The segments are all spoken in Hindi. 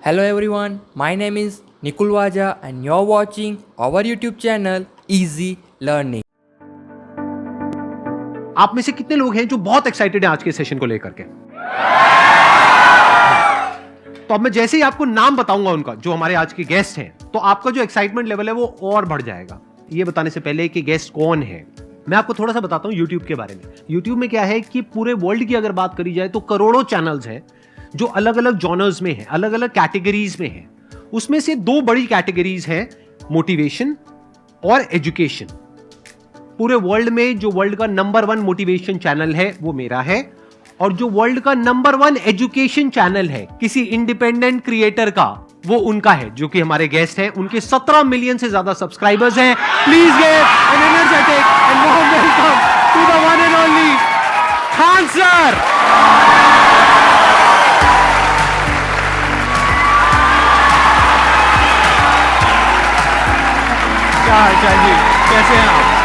Hello everyone, my name is Nikul Waja and you're watching our YouTube channel Easy Learning. आप में से कितने लोग हैं जो बहुत एक्साइटेड हैं आज के सेशन को लेकर के? तो अब मैं जैसे ही आपको नाम बताऊंगा उनका, जो हमारे आज के गेस्ट हैं, तो आपका जो एक्साइटमेंट लेवल है वो और बढ़ जाएगा। ये बताने से पहले कि गेस्ट कौन है, मैं आपको थोड़ा सा बताता हूं YouTube के बारे में। YouTube में क्या है कि पूरे वर्ल्ड की अगर बात करी जाए तो करोड़ों चैनल्स हैं जो अलग अलग जॉनर्स में हैं, अलग अलग कैटेगरीज में हैं। उसमें से दो बड़ी कैटेगरीज हैं, मोटिवेशन और एजुकेशन। पूरे वर्ल्ड में जो वर्ल्ड का नंबर 1 मोटिवेशन चैनल है वो मेरा है, और जो वर्ल्ड का नंबर 1 एजुकेशन चैनल है किसी इंडिपेंडेंट क्रिएटर का, वो उनका है, जो कि हमारे गेस्ट हैं। उनके 17 मिलियन से ज्यादा सब्सक्राइबर्स हैं। Please give an energetic and warm welcome to the one and only Khan sir. क्या हाल चाल जी, कैसे हैं आप?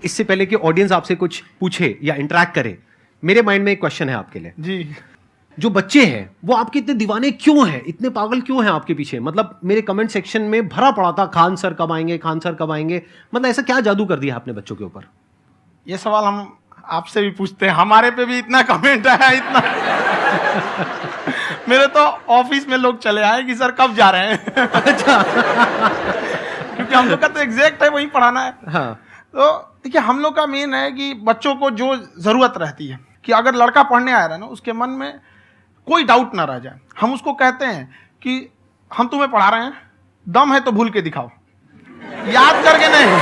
इससे पहले कि ऑडियंस आपसे कुछ पूछे या इंटरेक्ट करे, मेरे माइंड में एक क्वेश्चन है आपके लिए जी। जो बच्चे हैं वो आपके इतने दीवाने क्यों हैं, इतने पागल क्यों हैं आपके पीछे? मतलब मेरे कमेंट सेक्शन में भरा पड़ा था, खान सर कब आएंगे, खान सर कब आएंगे। मतलब ऐसा क्या जादू कर दिया आपने बच्चों के ऊपर? ये सवाल हम आपसे भी पूछते हैं, हमारे पे भी इतना कमेंट आया, इतना मेरे तो ऑफिस में लोग चले आए कि सर कब जा रहे हैं। अच्छा। क्योंकि हम लोग का तो एग्जैक्ट है, वही पढ़ाना है। हाँ। तो देखिए, हम लोग का मेन है कि बच्चों को जो जरूरत रहती है कि अगर लड़का पढ़ने आया है ना, उसके मन में कोई डाउट ना रह जाए। हम उसको कहते हैं कि हम तुम्हें पढ़ा रहे हैं, दम है तो भूल के दिखाओ, याद करके नहीं।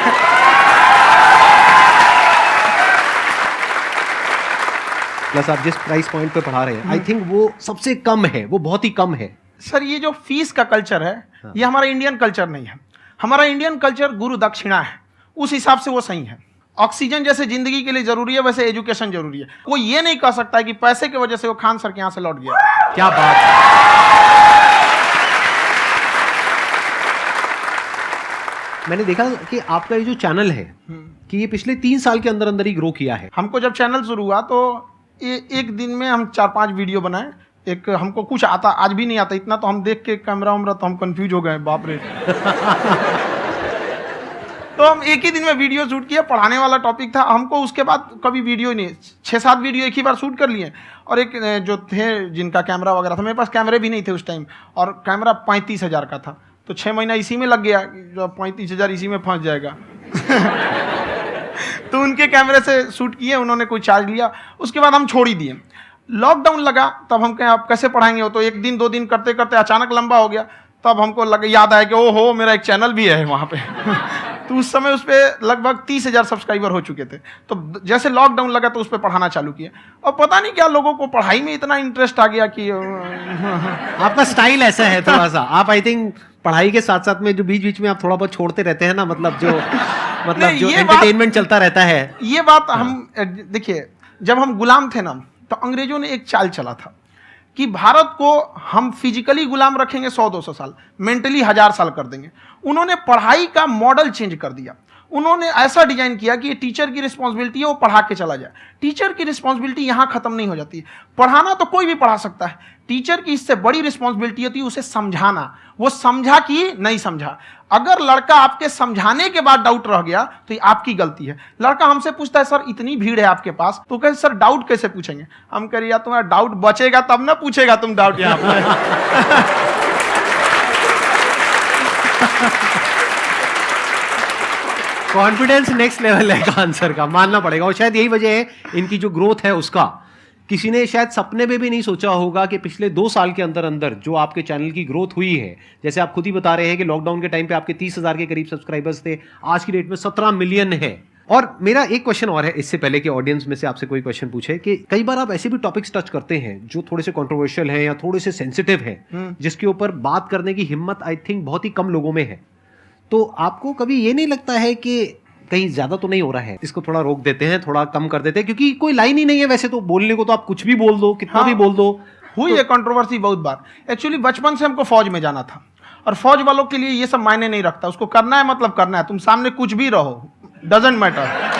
प्लस आप जिस प्राइस पॉइंट पे पढ़ा रहे हैं, आई थिंक वो सबसे कम है, वो बहुत ही कम है। सर, ये जो फीस का कल्चर है, ये हमारा इंडियन कल्चर नहीं है। हमारा इंडियन कल्चर गुरु दक्षिणा है, उस हिसाब से वो सही है। ऑक्सीजन जैसे जिंदगी के लिए जरूरी है, वैसे एजुकेशन जरूरी है। कोई ये नहीं कह सकता है कि पैसे की वजह से वो खान सर के यहाँ से लौट गया। क्या बात है। मैंने देखा कि आपका ये जो चैनल है कि ये पिछले 3 साल के अंदर अंदर ही ग्रो किया है। हमको जब चैनल शुरू हुआ तो एक दिन में हम 4-5 वीडियो बनाए। एक हमको कुछ आता, आज भी नहीं आता इतना, तो हम देख के कैमरा उमरा तो हम कंफ्यूज हो गए, बाप रे। तो हम एक ही दिन में वीडियो शूट किया, पढ़ाने वाला टॉपिक था हमको। उसके बाद कभी वीडियो नहीं, 6-7 वीडियो एक ही बार शूट कर लिए। और एक जो थे जिनका कैमरा वगैरह था, मेरे पास कैमरे भी नहीं थे उस टाइम, और कैमरा 35,000 का था। तो 6 महीना इसी में लग गया, जो 35,000 इसी में फंस जाएगा। तो उनके कैमरे से शूट किए, उन्होंने कोई चार्ज लिया, उसके बाद हम छोड़ ही दिए। लॉकडाउन लगा, तब हम कहें आप कैसे पढ़ाएंगे। हो तो 1 दिन 2 दिन करते करते अचानक लंबा हो गया। तब हमको याद आया कि ओहो, मेरा एक चैनल भी है वहाँ पे। तो उस समय उस पर लगभग 30,000 सब्सक्राइबर हो चुके थे। तो जैसे लॉकडाउन लगा तो उस पर पढ़ाना चालू किया, और पता नहीं क्या लोगों को पढ़ाई में इतना इंटरेस्ट आ गया कि आपका स्टाइल ऐसा है थोड़ा सा, आप आई थिंक पढ़ाई के साथ साथ में जो बीच बीच में आप थोड़ा बहुत छोड़ते रहते हैं ना, मतलब जो एंटरटेनमेंट चलता रहता है। ये बात हम देखिए, जब हम गुलाम थे ना, तो अंग्रेजों ने एक चाल चला था कि भारत को हम फिजिकली गुलाम रखेंगे 100-200 साल, मेंटली 1000 साल कर देंगे। उन्होंने पढ़ाई का मॉडल चेंज कर दिया। उन्होंने ऐसा डिजाइन किया कि ये टीचर की रिस्पॉन्सिबिलिटी है, वो पढ़ा के चला जाए। टीचर की रिस्पॉन्सिबिलिटी यहाँ खत्म नहीं हो जाती है। पढ़ाना तो कोई भी पढ़ा सकता है, टीचर की इससे बड़ी रिस्पॉन्सिबिलिटी होती है उसे समझाना। वो समझा कि नहीं समझा। अगर लड़का आपके समझाने के बाद डाउट रह गया तो ये आपकी गलती है। लड़का हमसे पूछता है, सर इतनी भीड़ है आपके पास, तो कहे सर डाउट कैसे पूछेंगे? हम कह रहे यार, तुम्हारा डाउट बचेगा तब ना पूछेगा तुम डाउट यहाँ पे। कॉन्फिडेंस नेक्स्ट लेवल है खान सर का, मानना पड़ेगा। और शायद यही वजह है इनकी जो ग्रोथ है उसका। किसी ने शायद सपने में भी नहीं सोचा होगा कि पिछले 2 साल के अंदर अंदर जो आपके चैनल की ग्रोथ हुई है, जैसे आप खुद ही बता रहे हैं कि लॉकडाउन के टाइम पे आपके 30,000 के करीब सब्सक्राइबर्स थे, आज की डेट में 17 मिलियन है। और मेरा एक क्वेश्चन और है, इससे पहले कि ऑडियंस में से आपसे कोई क्वेश्चन पूछे, कि कई बार आप ऐसे भी टॉपिक्स टच करते हैं जो थोड़े से कंट्रोवर्शियल हैं या थोड़े से सेंसिटिव हैं, जिसके ऊपर बात करने की हिम्मत आई थिंक बहुत ही कम लोगों में है। तो आपको कभी ये नहीं लगता है कि कहीं ज्यादा तो नहीं हो रहा है, इसको थोड़ा रोक देते हैं, थोड़ा कम कर देते हैं? क्योंकि कोई लाइन ही नहीं है वैसे तो बोलने को, तो आप कुछ भी बोल दो, कितना भी बोल दो, हुई है कंट्रोवर्सी बहुत बार। एक्चुअली बचपन से हमको फौज में जाना था, और फौज वालों के लिए ये सब मायने नहीं रखता, उसको करना है मतलब करना है, तुम सामने कुछ भी रहो, डजेंट मैटर।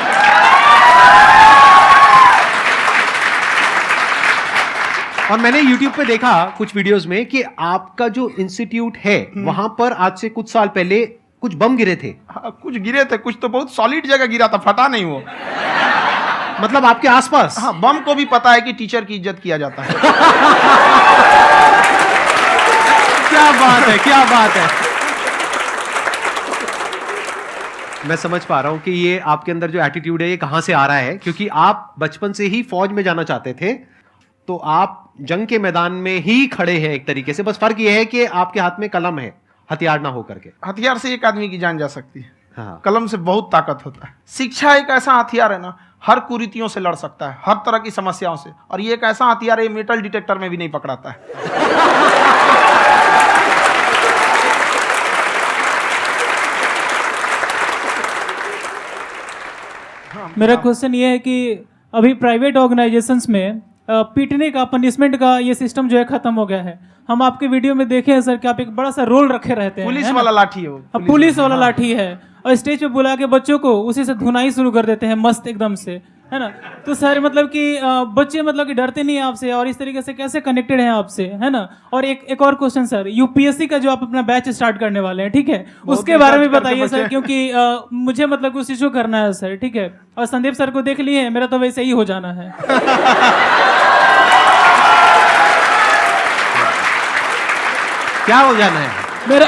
और मैंने YouTube पे देखा कुछ वीडियोस में कि आपका जो इंस्टीट्यूट है वहां पर आज से कुछ साल पहले कुछ बम गिरे थे। हाँ, कुछ गिरे थे, कुछ तो बहुत सॉलिड जगह गिरा था, फटा नहीं वो। मतलब आपके आसपास। हाँ, बम को भी पता है कि टीचर की इज्जत किया जाता है। क्या बात है, क्या बात है। मैं समझ पा रहा हूं कि ये आपके अंदर जो एटीट्यूड है ये कहां से आ रहा है, क्योंकि आप बचपन से ही फौज में जाना चाहते थे, तो आप जंग के मैदान में ही खड़े हैं एक तरीके से। बस फर्क ये है कि आपके हाथ में कलम है, हथियार ना हो करके। हथियार से एक आदमी की जान जा सकती है, हाँ। कलम से बहुत ताकत होता है। शिक्षा एक ऐसा हथियार है ना, हर कुरीतियों से लड़ सकता है, हर तरह की समस्याओं से। और ये एक ऐसा हथियार है, मेटल डिटेक्टर में भी नहीं पकड़ाता है। मेरा क्वेश्चन ये है कि अभी प्राइवेट ऑर्गेनाइजेशंस में पीटने का, पनिशमेंट का ये सिस्टम जो है खत्म हो गया है। हम आपके वीडियो में देखे हैं सर कि आप एक बड़ा सा रोल रखे रहते हैं, पुलिस वाला लाठी है वो, पुलिस वाला लाठी है, और स्टेज पे बुला के बच्चों को उसी से धुनाई शुरू कर देते हैं मस्त एकदम से, है ना। तो सर मतलब कि बच्चे मतलब कि डरते नहीं हैं आपसे, और इस तरीके से कैसे कनेक्टेड हैं आपसे, है ना। और एक और क्वेश्चन सर, यूपीएससी का जो आप अपना बैच स्टार्ट करने वाले हैं, ठीक है, उसके बारे में बताइए सर, क्योंकि मुझे मतलब कुछ इशू करना है सर, ठीक है। और संदीप सर को देख लिए, मेरा तो वैसे ही हो जाना है। क्या हो जाना है? मेरा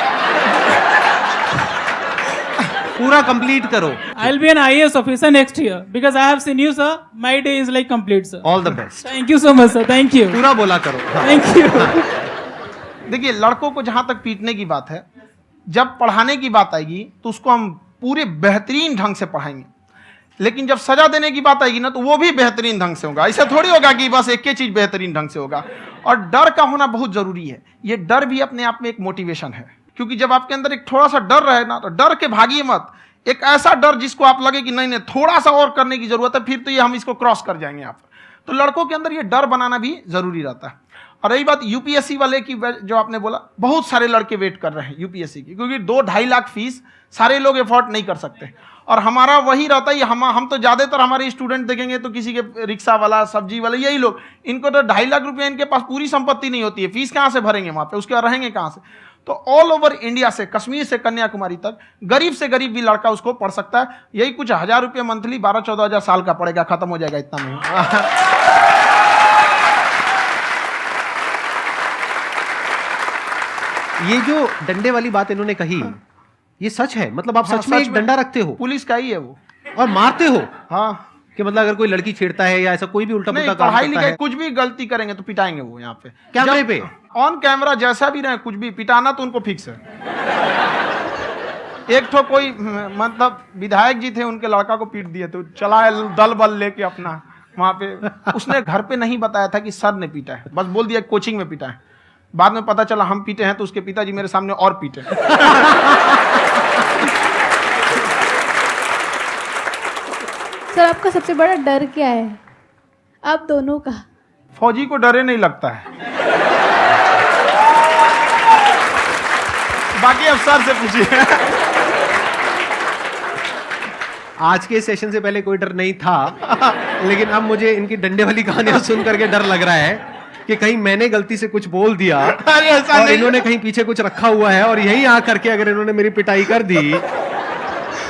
पूरा कंप्लीट करो। I'll be an IAS officer next year because I have seen you, sir. My day is like complete, sir. All the best. Thank you so much, sir. Thank you. पूरा बोला करो। हाँ। Thank you. देखिए, लड़कों को जहां तक पीटने की बात है, जब पढ़ाने की बात आएगी तो उसको हम पूरे बेहतरीन ढंग से पढ़ाएंगे, लेकिन जब सजा देने की बात आएगी ना, तो वो भी बेहतरीन ढंग से होगा। ऐसा थोड़ी होगा कि बस एक ही चीज बेहतरीन ढंग से होगा। और डर का होना बहुत जरूरी है। ये डर भी अपने आप में एक मोटिवेशन है, क्योंकि जब आपके अंदर एक थोड़ा सा डर रहे ना, तो डर के भागिए मत। एक ऐसा डर जिसको आप लगे कि नहीं नहीं थोड़ा सा और करने की जरूरत है, फिर तो ये हम इसको क्रॉस कर जाएंगे आप। तो लड़कों के अंदर ये डर बनाना भी जरूरी रहता है। और रही बात यूपीएससी वाले की, जो आपने बोला, बहुत सारे लड़के वेट कर रहे हैं यूपीएससी की, क्योंकि 2-2.5 लाख फीस सारे लोग एफोर्ड नहीं कर सकते। और हमारा वही रहता है, हम तो ज्यादातर हमारे स्टूडेंट देखेंगे तो किसी के रिक्शा वाला, सब्जी वाला, यही लोग, इनको तो 2.5 लाख रुपया, इनके पास पूरी संपत्ति नहीं होती है, फीस कहाँ से भरेंगे वहां पे, उसके बाद रहेंगे कहाँ से। तो ऑल ओवर इंडिया से, कश्मीर से कन्याकुमारी तक, गरीब से गरीब भी लड़का उसको पढ़ सकता है। यही कुछ 1000 रुपये मंथली, 12-14 हजार साल का पड़ेगा, खत्म हो जाएगा इतना में। ये जो डंडे वाली बात इन्होंने कही, ये सच है? मतलब आप हाँ, सच में एक डंडा रखते हो पुलिस का ही है वो, और मारते हो? हाँ। कि मतलब अगर कोई लड़की छेड़ता है या ऐसा कोई भी उल्टा नहीं, पुल्टा काम पढ़ाई करता लिखाई है, कुछ भी गलती करेंगे तो पिटाएंगे वो यहाँ पे, कैमरे पे, ऑन कैमरा, जैसा भी रहे, कुछ भी पिटाना तो उनको फिक्स है। एक तो कोई मतलब विधायक जी थे, उनके लड़का को पीट दिए, तो चला है दल बल लेके अपना वहां पे। उसने घर पे नहीं बताया था कि सर ने पीटा है, बस बोल दिया कोचिंग में पीटा है। बाद में पता चला हम पीटे हैं, तो उसके पिताजी मेरे सामने और पीटे। सर आपका सबसे बड़ा डर क्या है, आप दोनों का? फौजी को डरे नहीं लगता है, बाकी अब सर से पूछिए। आज के सेशन से पहले कोई डर नहीं था, लेकिन अब मुझे इनकी डंडे वाली कहानियां सुन करके डर लग रहा है कि कहीं मैंने गलती से कुछ बोल दिया अरे ऐसा और नहीं। इन्होंने कहीं पीछे कुछ रखा हुआ है, और यहीं आ करके अगर इन्होंने मेरी पिटाई कर दी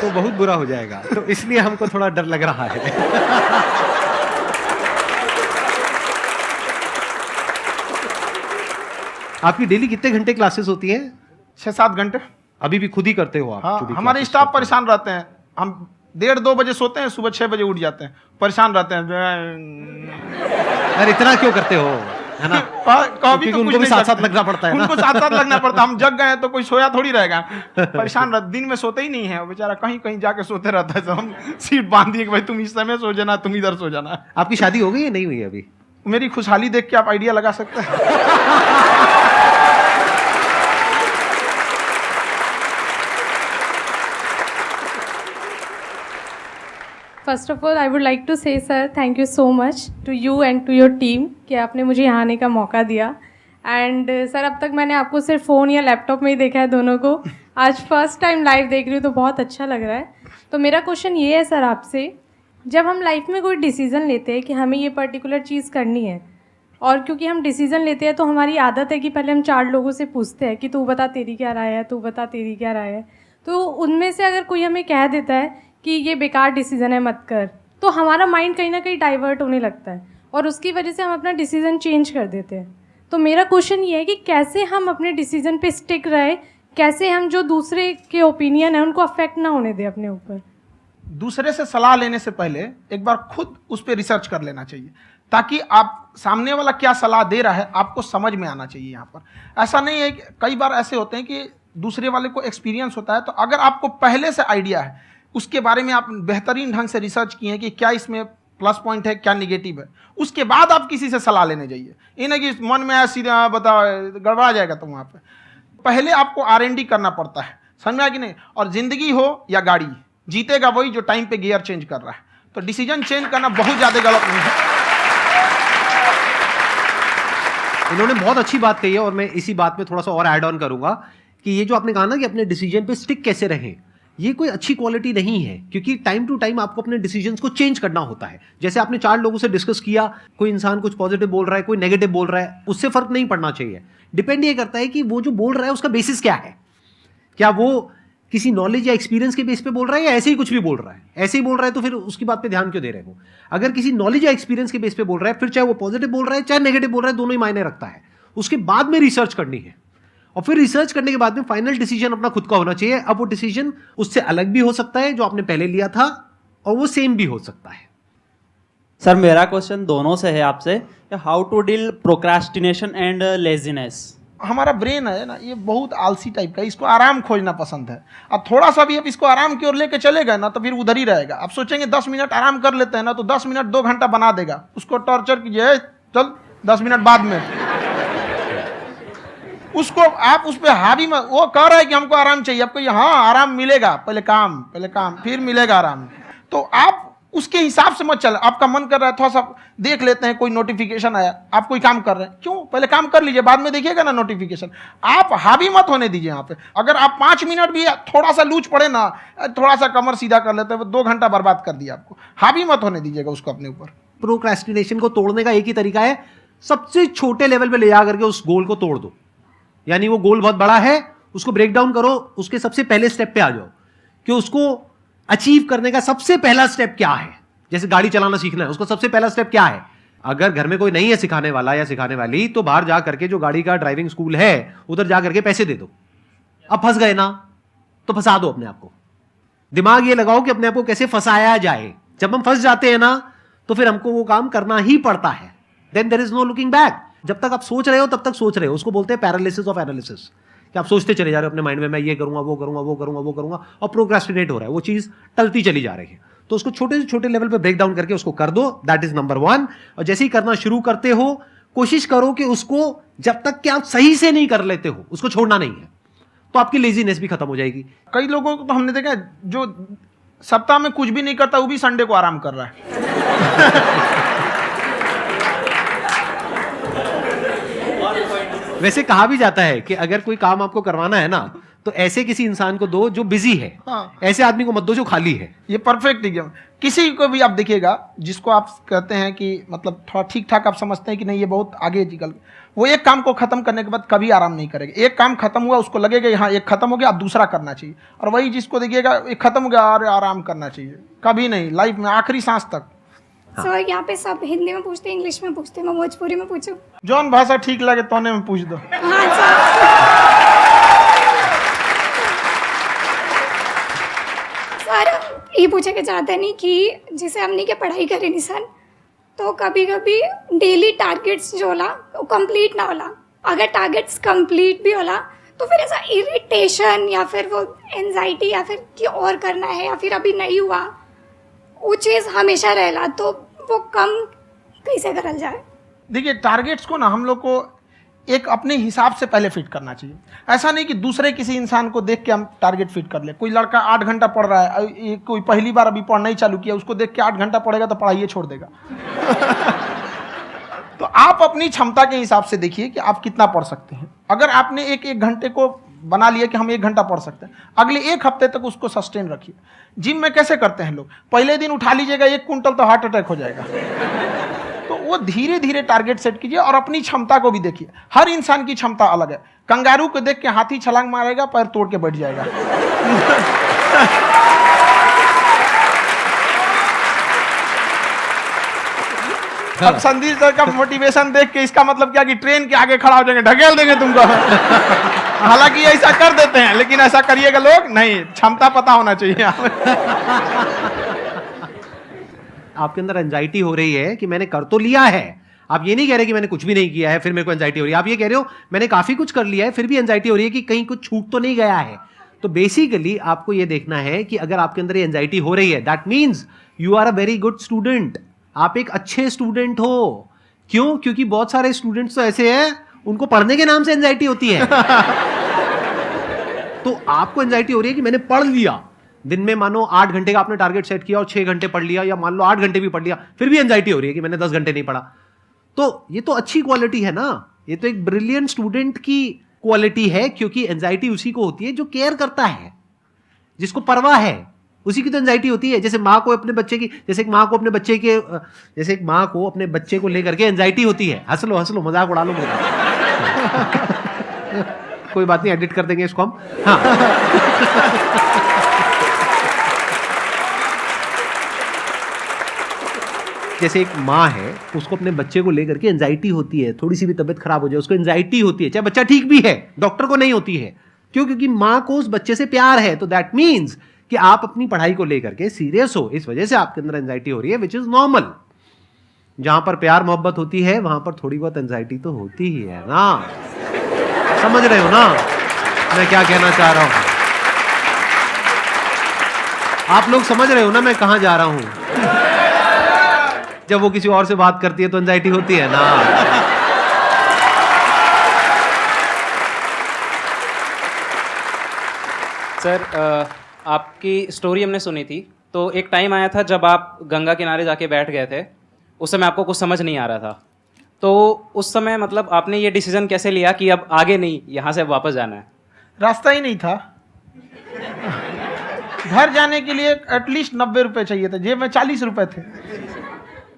तो बहुत बुरा हो जाएगा। तो इसलिए हमको थोड़ा डर लग रहा है। आपकी डेली कितने घंटे क्लासेस होती हैं? 6-7 घंटे। अभी भी खुद ही करते हो आप? हाँ, जो भी हमारे classes स्टाफ करते हो। परेशान रहते हैं। हम 1:30-2 बजे सोते हैं, सुबह 6 बजे उठ जाते हैं, परेशान रहते हैं। यार इतना क्यों करते हो, है ना? कभी क्योंकि तो उनको कुछ भी नहीं साथ-साथ करते। लगना पड़ता है ना। उनको साथ-साथ लगना पड़ता है। हम जग गए हैं तो कोई सोया थोड़ी रहेगा, परेशान रह, दिन में सोते ही नहीं है, बेचारा कहीं कहीं जाके सोते रहता है। तो हम सीट बांध दिए कि भाई तुम इस समय सो जाना, तुम इधर सो जाना। आपकी शादी हो गई या नहीं हुई अभी? मेरी खुशहाली देख के आप आइडिया लगा सकते हैं। First of all I would like to say sir thank you so much to you and to your team कि आपने मुझे यहाँ आने का मौका दिया। एंड सर अब तक मैंने आपको सिर्फ फ़ोन या लैपटॉप में ही देखा है दोनों को, आज फर्स्ट टाइम लाइव देख रही हूँ तो बहुत अच्छा लग रहा है। तो मेरा क्वेश्चन ये है सर आपसे, जब हम लाइफ में कोई डिसीज़न लेते हैं कि हमें ये पर्टिकुलर चीज़ करनी है, और क्योंकि हम डिसीज़न लेते हैं तो हमारी आदत है कि पहले हम 4 लोगों से पूछते हैं कि तू बता तेरी क्या राय है, तू बता तेरी क्या राय है। तो उनमें से अगर कोई हमें कह देता है कि ये बेकार डिसीज़न है मत कर, तो हमारा माइंड कहीं ना कहीं डाइवर्ट होने लगता है और उसकी वजह से हम अपना डिसीज़न चेंज कर देते हैं। तो मेरा क्वेश्चन ये है कि कैसे हम अपने डिसीज़न पे स्टिक रहे, कैसे हम जो दूसरे के ओपिनियन है उनको अफेक्ट ना होने दें अपने ऊपर। दूसरे से सलाह लेने से पहले एक बार खुद उस पर रिसर्च कर लेना चाहिए, ताकि आप सामने वाला क्या सलाह दे रहा है आपको समझ में आना चाहिए। यहाँ पर ऐसा नहीं है कि कई बार ऐसे होते हैं कि दूसरे वाले को एक्सपीरियंस होता है, तो अगर आपको पहले से आइडिया है, उसके बारे में आप बेहतरीन ढंग से रिसर्च किए हैं कि क्या इसमें प्लस पॉइंट है क्या निगेटिव है, उसके बाद आप किसी से सलाह लेने जाइए। ये नहीं कि मन में आया सीधा बताओ गड़बड़ा जाएगा। तो वहाँ पे पहले आपको R&D करना पड़ता है, समझ में आया कि नहीं। और ज़िंदगी हो या गाड़ी, जीतेगा वही जो टाइम पे गियर चेंज कर रहा है। तो डिसीजन चेंज करना बहुत ज़्यादा गलत नहीं है। इन्होंने बहुत अच्छी बात कही है और मैं इसी बात में थोड़ा सा और ऐड ऑन करूंगा कि ये जो आपने कहा ना कि अपने डिसीजन पे स्टिक कैसे रहें, ये कोई अच्छी क्वालिटी नहीं है, क्योंकि टाइम टू टाइम आपको अपने डिसीजंस को चेंज करना होता है। जैसे आपने 4 लोगों से डिस्कस किया, कोई इंसान कुछ पॉजिटिव बोल रहा है, कोई नेगेटिव बोल रहा है, उससे फर्क नहीं पड़ना चाहिए। डिपेंड ये करता है कि वो जो बोल रहा है उसका बेसिस क्या है, क्या वो किसी नॉलेज या एक्सपीरियंस के बेस पे बोल रहा है या ऐसे ही कुछ भी बोल रहा है। ऐसे ही बोल रहा है तो फिर उसकी बात पे ध्यान क्यों दे रहे हो। अगर किसी नॉलेज या एक्सपीरियंस के बेस पे बोल रहा है, फिर चाहे वो पॉजिटिव बोल रहा है चाहे नेगेटिव बोल रहा है, दोनों ही मायने रखता है। उसके बाद में रिसर्च करनी है और फिर रिसर्च करने के बाद में फाइनल डिसीजन अपना खुद का होना चाहिए। अब वो डिसीजन उससे अलग भी हो सकता है जो आपने पहले लिया था, और वो सेम भी हो सकता है। सर मेरा क्वेश्चन दोनों से है आपसे, how to deal procrastination and laziness. हमारा ब्रेन है ना, ये बहुत आलसी टाइप का, इसको आराम खोजना पसंद है। अब थोड़ा सा भी अब इसको आराम की ओर लेके चले गए ना तो फिर उधर ही रहेगा। आप सोचेंगे 10 मिनट आराम कर लेते हैं ना, तो 10 मिनट 2 घंटा बना देगा। उसको टॉर्चर कीजिए, चल 10 मिनट बाद में। उसको आप उस पर हावी मत, वो कह रहा है कि हमको आराम चाहिए, आपको यहाँ आराम मिलेगा, पहले काम फिर मिलेगा आराम। तो आप उसके हिसाब से मत चल। आपका मन कर रहा है थोड़ा सा देख लेते हैं, कोई नोटिफिकेशन आया, आप कोई काम कर रहे हैं, क्यों पहले काम कर लीजिए, बाद में देखिएगा ना नोटिफिकेशन। आप हावी मत होने दीजिए यहाँ पे। अगर आप 5 मिनट भी थोड़ा सा लूज पड़े ना, थोड़ा सा कमर सीधा कर लेते हैं, 2 घंटा बर्बाद कर दिया आपको। हावी मत होने दीजिएगा उसको अपने ऊपर। प्रोक्रेस्टिनेशन को तोड़ने का एक ही तरीका है, सबसे छोटे लेवल पे ले जा करके उस गोल को तोड़ दो। यानी वो गोल बहुत बड़ा है, उसको ब्रेक डाउन करो, उसके सबसे पहले स्टेप पे आ जाओ कि उसको अचीव करने का सबसे पहला स्टेप क्या है। जैसे गाड़ी चलाना सीखना है, उसका सबसे पहला स्टेप क्या है। अगर घर में कोई नहीं है सिखाने वाला या सिखाने वाली, तो बाहर जा करके जो गाड़ी का ड्राइविंग स्कूल है उधर जा करके पैसे दे दो। अब फंस गए ना तो फंसा दो अपने आप को। दिमाग ये लगाओ कि अपने आप को कैसे फंसाया जाए। जब हम फंस जाते हैं ना तो फिर हमको वो काम करना ही पड़ता है। Then there is no looking back. जब तक आप सोच रहे हो तब तक सोच रहे हो, उसको बोलते हैं पैरालिसिस ऑफ एनालिसिस, कि आप सोचते चले जा रहे हो अपने माइंड में, मैं ये करूंगा वो करूंगा वो करूंगा वो करूंगा, और प्रोक्रेस्टिनेट हो रहा है, वो चीज टलती चली जा रही है। तो उसको छोटे से छोटे लेवल पे ब्रेक डाउन करके उसको कर दो, दैट इज नंबर 1। और जैसे ही करना शुरू करते हो, कोशिश करो कि उसको जब तक कि आप सही से नहीं कर लेते हो उसको छोड़ना नहीं है, तो आपकी लेजीनेस भी खत्म हो जाएगी। कई लोगों को तो हमने देखा है जो सप्ताह में कुछ भी नहीं करता, वो भी संडे को आराम कर रहा है। वैसे कहा भी जाता है कि अगर कोई काम आपको करवाना है ना, तो ऐसे किसी इंसान को दो जो बिजी है। हाँ। ऐसे आदमी को मत दो जो खाली है। ये परफेक्ट एग्जाम। किसी को भी आप देखिएगा जिसको आप कहते हैं कि मतलब थोड़ा ठीक ठाक आप समझते हैं कि नहीं ये बहुत आगे निकल, वो एक काम को खत्म करने के बाद कभी आराम नहीं करेगा। एक काम खत्म हुआ उसको लगेगा हाँ एक खत्म हो गया, अब दूसरा करना चाहिए। और वही जिसको देखिएगा एक खत्म हो गया और आराम करना चाहिए, कभी नहीं, लाइफ में आखिरी सांस तक। सर यहाँ पे सब हिंदी में पूछते हैं, इंग्लिश में पूछते हैं, मैं भोजपुरी में पूछूं? जौन भाषा ठीक लगे तोने में पूछ दो। हाँ सर। सर ये पूछे के चाहते नहीं कि जैसे हमने के पढ़ाई करी नहीं सर, तो कभी कभी डेली टारगेट्स जो होला वो कंप्लीट ना होला। अगर टारगेट्स कंप्लीट भी होला तो फिर ऐसा इरिटेशन या फिर वो एंजाइटी या फिर कि और करना है या फिर अभी नहीं हुआ, वो चीज़ हमेशा रहेला। तो वो कम कैसे करल जाए? देखिए टारगेट्स को ना हम लोग को एक अपने हिसाब से पहले फिट करना चाहिए। ऐसा नहीं कि दूसरे किसी इंसान को देख के हम टारगेट फिट कर ले। कोई लड़का 8 घंटा पढ़ रहा है, कोई पहली बार अभी पढ़ना ही चालू किया, उसको देख के 8 घंटा पढ़ेगा तो पढ़ाई छोड़ देगा। तो आप अपनी क्षमता के हिसाब से देखिए कि आप कितना पढ़ सकते हैं। अगर आपने एक घंटे को बना लिया कि हम 1 घंटा पढ़ सकते हैं, अगले 1 हफ्ते तक उसको सस्टेन रखिए। जिम में कैसे करते हैं लोग, पहले दिन उठा लीजिएगा 1 कुंटल तो हार्ट अटैक हो जाएगा। तो वो धीरे धीरे टारगेट सेट कीजिए और अपनी क्षमता को भी देखिए। हर इंसान की क्षमता अलग है। कंगारू को देख के हाथी छलांग मारेगा, पैर तोड़ के बैठ जाएगा। अब संदीप सर का मोटिवेशन देख के इसका मतलब क्या कि ट्रेन के आगे खड़ा हो जाएंगे, ढकेल देंगे तुमको। हालांकि ऐसा कर देते हैं, लेकिन ऐसा करिएगा लोग नहीं, क्षमता पता होना चाहिए। आपके अंदर एंजाइटी हो रही है कि मैंने कर तो लिया है। आप ये नहीं कह रहे कि मैंने कुछ भी नहीं किया है फिर मेरे को एंजाइटी हो रही है। आप ये कह रहे हो मैंने काफी कुछ कर लिया है फिर भी एंजाइटी हो रही है कि कहीं कुछ छूट तो नहीं गया है। तो बेसिकली आपको ये देखना है कि अगर आपके अंदर ये एंजाइटी हो रही है, that means you are a very good student. आप एक अच्छे स्टूडेंट हो। क्यों? क्योंकि बहुत सारे स्टूडेंट्स तो ऐसे हैं उनको पढ़ने के नाम से एंजाइटी होती है। तो आपको एंजाइटी हो रही है कि मैंने पढ़ लिया। दिन में मानो 8 घंटे का आपने टारगेट सेट किया और 6 घंटे पढ़ लिया, या मान लो 8 घंटे भी पढ़ लिया, फिर भी एंजाइटी हो रही है कि मैंने 10 घंटे नहीं पढ़ा। तो ये तो अच्छी क्वालिटी है ना, ये तो एक ब्रिलियंट स्टूडेंट की क्वालिटी है। क्योंकि एंजाइटी उसी को होती है जो केयर करता है, जिसको परवाह है, उसी की तो एंजाइटी होती है। जैसे माँ को अपने बच्चे की, जैसे एक माँ को अपने बच्चे को लेकर के एंजाइटी होती है। हंस लो मजाक उड़ा लो मेरा। कोई बात नहीं, एडिट कर देंगे इसको हम। हाँ। जैसे एक माँ है, उसको अपने बच्चे को लेकर के एंजाइटी होती है, थोड़ी सी भी तबीयत खराब हो जाए उसको एंजाइटी होती है, चाहे बच्चा ठीक भी है, डॉक्टर को नहीं होती है। क्यों? क्योंकि माँ को उस बच्चे से प्यार है। तो दैट मीन्स कि आप अपनी पढ़ाई को लेकर के सीरियस हो, इस वजह से आपके अंदर एंजाइटी हो रही है, विच इज नॉर्मल। जहां पर प्यार मोहब्बत होती है वहां पर थोड़ी बहुत एंजाइटी तो होती ही है ना। समझ रहे हो ना मैं क्या कहना चाह रहा हूं? आप लोग समझ रहे हो ना मैं कहां जा रहा हूं? जब वो किसी और से बात करती है तो एंजाइटी होती है ना। सर, आपकी स्टोरी हमने सुनी थी, तो एक टाइम आया था जब आप गंगा किनारे जाके बैठ गए थे। उस समय आपको कुछ समझ नहीं आ रहा था, तो उस समय मतलब आपने ये डिसीजन कैसे लिया कि अब आगे नहीं, यहाँ से वापस जाना है? रास्ता ही नहीं था। घर जाने के लिए एटलीस्ट 90 रुपए चाहिए थे, जेब में 40 रुपए थे।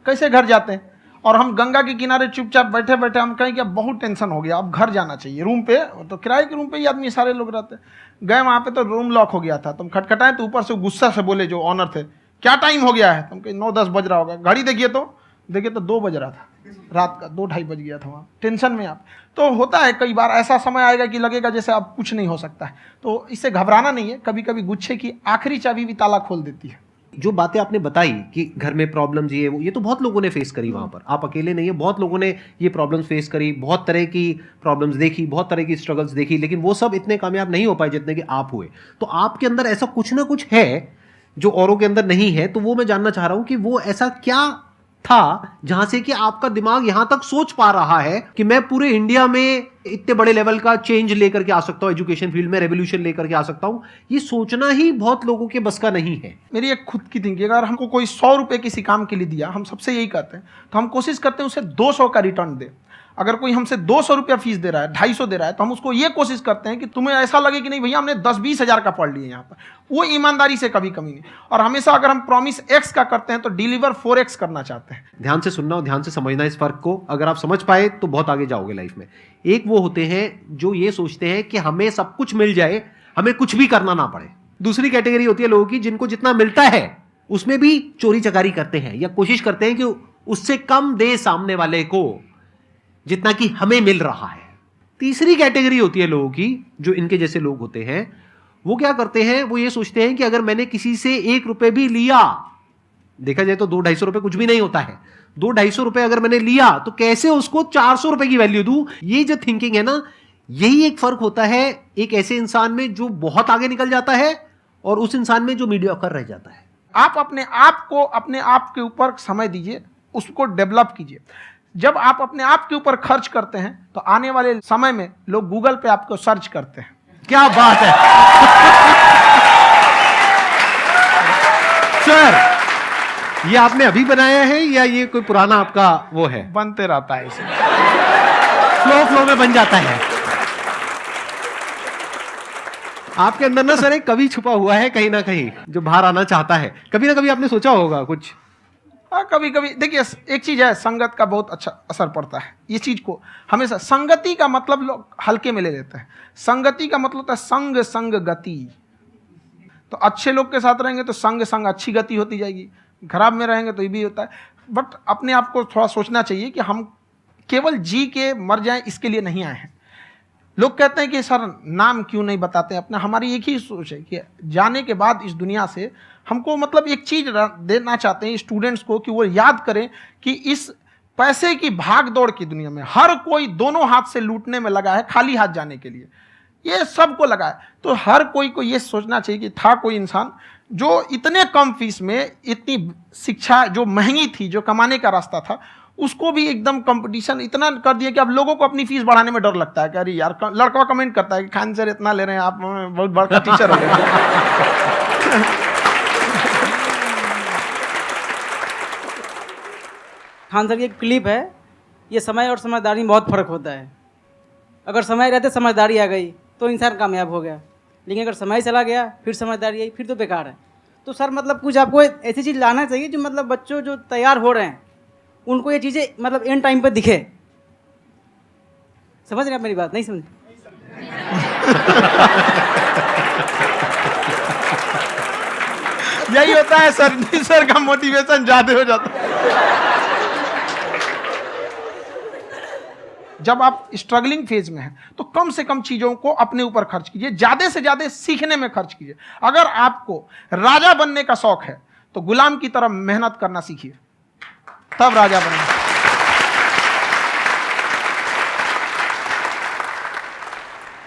कैसे घर जाते हैं? और हम गंगा के किनारे चुपचाप बैठे बैठे हम कहें कि अब बहुत टेंशन हो गया, अब घर जाना चाहिए। रूम पे, तो किराए के रूम पे ही आदमी सारे लोग रहते। गए वहाँ पे तो रूम लॉक हो गया था। तुम खटखटाएं तो ऊपर से गुस्सा से बोले जो ऑनर थे, क्या टाइम हो गया है? तुम कहीं 9-10 बज रहा होगा। घड़ी देखिए तो 2 बज रहा था रात का, 2-2:30 बज गया था वहाँ। टेंशन में आप तो होता है, कई बार ऐसा समय आएगा कि लगेगा जैसे अब कुछ नहीं हो सकता है। तो इससे घबराना नहीं है। कभी कभी गुच्छे की आखिरी चाबी भी ताला खोल देती है। जो बातें आपने बताई कि घर में प्रॉब्लम्स ये तो बहुत लोगों ने फेस करी। वहां पर आप अकेले नहीं है, बहुत लोगों ने ये प्रॉब्लम्स फेस करी, बहुत तरह की प्रॉब्लम्स देखी, बहुत तरह की स्ट्रगल्स देखी, लेकिन वो सब इतने कामयाब नहीं हो पाए जितने कि आप हुए। तो आपके अंदर ऐसा कुछ ना कुछ है जो औरों के अंदर नहीं है। तो वो मैं जानना चाह रहा हूं कि वो ऐसा क्या था जहां से कि आपका दिमाग यहां तक सोच पा रहा है कि मैं पूरे इंडिया में इतने बड़े लेवल का चेंज लेकर के आ सकता हूं, एजुकेशन फील्ड में रेवोल्यूशन लेकर के आ सकता हूं। ये सोचना ही बहुत लोगों के बस का नहीं है। मेरी एक खुद की थिंकिंग, अगर हमको कोई 100 रुपए किसी काम के लिए दिया, हम सबसे यही कहते हैं, तो हम कोशिश करते हैं उसे 200 का रिटर्न दे। अगर कोई हमसे 200 रुपया फीस दे रहा है, 250 दे रहा है, तो हम उसको ये कोशिश करते हैं कि तुम्हें ऐसा लगे कि नहीं भैया हमने 10-20 हज़ार का पढ़ लिया यहाँ पर। वो ईमानदारी से कभी कमी नहीं। और हमेशा अगर हम प्रॉमिस X का करते हैं तो डिलीवर 4X करना चाहते हैं। ध्यान से सुनना और ध्यान से समझना इस फर्क को। अगर आप समझ पाए तो बहुत आगे जाओगे लाइफ में। एक वो होते हैं जो ये सोचते हैं कि हमें सब कुछ मिल जाए, हमें कुछ भी करना ना पड़े। दूसरी कैटेगरी होती है लोगों की जिनको जितना मिलता है उसमें भी चोरी चकारी करते हैं या कोशिश करते हैं कि उससे कम दे सामने वाले को जितना कि हमें मिल रहा है। तीसरी कैटेगरी होती है लोगों की जो इनके जैसे लोग होते हैं। वो क्या करते हैं? वो ये सोचते हैं कि अगर मैंने किसी से 1 रुपए भी लिया, देखा जाए तो 200-250 रुपए कुछ भी नहीं होता है, 200-250 रुपए अगर मैंने लिया तो कैसे उसको 400 रुपए की वैल्यू दूं। ये जो थिंकिंग है ना, यही एक फर्क होता है एक ऐसे इंसान में जो बहुत आगे निकल जाता है और उस इंसान में जो मीडियोकर रह जाता है। आप अपने आप को अपने आप के ऊपर समय दीजिए, उसको डेवलप कीजिए। जब आप अपने आप के ऊपर खर्च करते हैं तो आने वाले समय में लोग गूगल पे आपको सर्च करते हैं। क्या बात है सर, ये आपने अभी बनाया है या ये कोई पुराना आपका वो है? बनते रहता है इसे, फ्लो में बन जाता है। आपके अंदर ना सर एक कवि छुपा हुआ है कहीं ना कहीं, जो बाहर आना चाहता है। कभी ना कभी आपने सोचा होगा कुछ? हाँ, कभी कभी देखिए, एक चीज है, संगत का बहुत अच्छा असर पड़ता है। ये चीज को हमेशा, संगति का मतलब लोग हल्के में ले लेते हैं। संगति का मतलब होता है संग संग गति। तो अच्छे लोग के साथ रहेंगे तो संग संग अच्छी गति होती जाएगी, खराब में रहेंगे तो ये भी होता है। बट अपने आप को थोड़ा सोचना चाहिए कि हम केवल जी के मर जाएं इसके लिए नहीं आए हैं। लोग कहते हैं कि सर नाम क्यों नहीं बताते अपना। हमारी एक ही सोच है कि जाने के बाद इस दुनिया से हमको मतलब एक चीज देना चाहते हैं स्टूडेंट्स को, कि वो याद करें कि इस पैसे की भाग दौड़ की दुनिया में हर कोई दोनों हाथ से लूटने में लगा है, खाली हाथ जाने के लिए ये सबको लगा है। तो हर कोई को ये सोचना चाहिए कि था कोई इंसान जो इतने कम फीस में इतनी शिक्षा जो महंगी थी, जो कमाने का रास्ता था, उसको भी एकदम कंपटीशन इतना कर दिया कि अब लोगों को अपनी फीस बढ़ाने में डर लगता है कि अरे यार, लड़का कमेंट करता है कि खान सर इतना ले रहे हैं, आप बहुत बड़ा टीचर हो गए। खान सर की एक क्लिप है, ये समय और समझदारी में बहुत फ़र्क होता है। अगर समय रहते समझदारी आ गई तो इंसान कामयाब हो गया, लेकिन अगर समय चला गया फिर समझदारी आई फिर तो बेकार है। तो सर मतलब कुछ आपको ऐसी चीज़ लाना चाहिए जो मतलब बच्चों जो तैयार हो रहे हैं उनको ये चीज़ें मतलब एंड टाइम पे दिखे। समझ रहे आप मेरी बात? नहीं समझ? यही होता है सर का मोटिवेशन ज्यादा हो जाता है। जब आप स्ट्रगलिंग फेज में हैं तो कम से कम चीजों को अपने ऊपर खर्च कीजिए, ज्यादा से ज्यादा सीखने में खर्च कीजिए। अगर आपको राजा बनने का शौक है तो गुलाम की तरह मेहनत करना सीखिए, तब राजा बनना।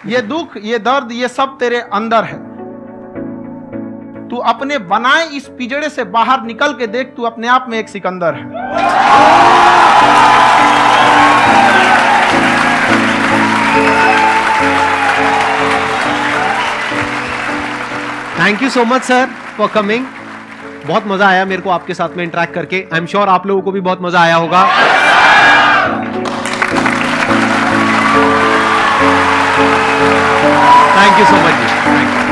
ये दुख, ये दर्द, ये सब तेरे अंदर है। तू अपने बनाए इस पिंजड़े से बाहर निकल के देख, तू अपने आप में एक सिकंदर है। Thank you so much sir for coming. बहुत मजा आया मेरे को आपके साथ में इंटरेक्ट करके। आई एम श्योर आप लोगों को भी बहुत मजा आया होगा। Thank you so much ji.